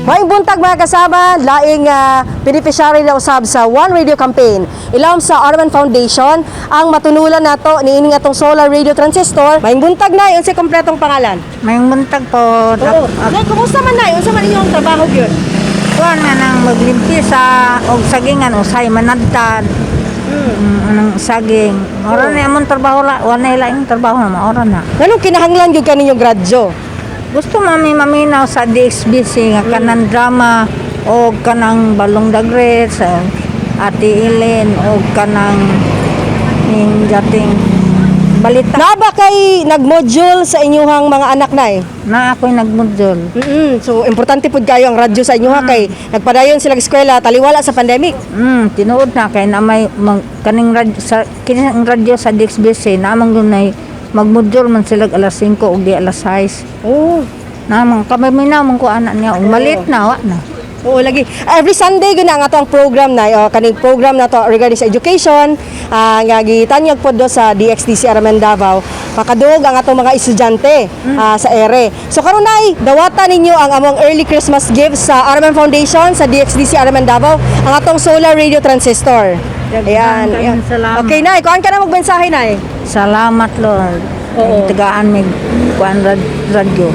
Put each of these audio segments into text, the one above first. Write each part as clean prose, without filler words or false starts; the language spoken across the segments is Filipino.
Maing buntag mga kasama, laing beneficiary na usab sa One Radio Campaign. Ilawom sa Arman Foundation ang matunulan nato niining atong solar radio transistor. Maing buntag na yun sa kompletong pangalan. Mayong buntag po. Oo. Kumusta man na? Unsa man inyong trabaho gyud? Kuan nga nang maglimpi sa og sagingan usay manadtad. Anong saging. Ora na amon trabaho la, wala laing trabaho na ora na. Nganong kinahanglan gyud kaninyong radyo? Gusto maminaw sa DXBC nga kanang drama o kanang Balong Dagret sa Ate Ellen o kanang ning jating balita Naba kay nag-module sa inyuhang mga anak na eh. na ako'y nagmudol. So importante pud kayo ang radyo sa inyo kay nagpadayon sila sa eskwela taliwala sa pandemic. Tinuod na kay na may kaning radyo sa kining radyo sa DXBC namang dunay magmudol man sila alas 5 ug di alas 6. Oh. Namang kami minamong ko anak niya ug malit na wa na. Oo, lagi. Every Sunday guna ang atong program na kaning program na to regarding sa education nga gitanyag pod do sa DXDC Arman Davao. Makadug ang atong mga estudyante sa ere. So karon nay dawatan ninyo ang among early Christmas gifts sa Arman Foundation sa DXDC Arman Davao, ang atong solar radio transistor. Ayan. Salamat. Okay nay, kuan ka na magmensahe nay. Salamat Lord. Oo. Tagaan mig kuan radyo.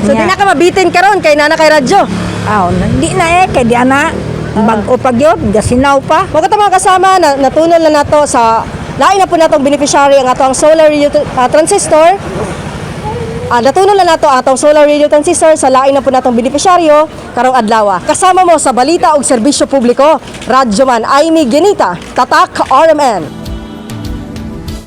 So di na ka mabitin karon kay nana kay radyo. Di na kay di ana. Bag-o pa gyud, gasinaw pa. Mga mga kasama na natunon na nato sa lain na po natong beneficiary ang atong solar radio transistor. Natunon na nato atong solar radio transistor sa lain na po natong beneficiaryo karong adlaw. Kasama mo sa balita ug serbisyo publiko, Radyo Man Aimee Ginita, Tatak RMN.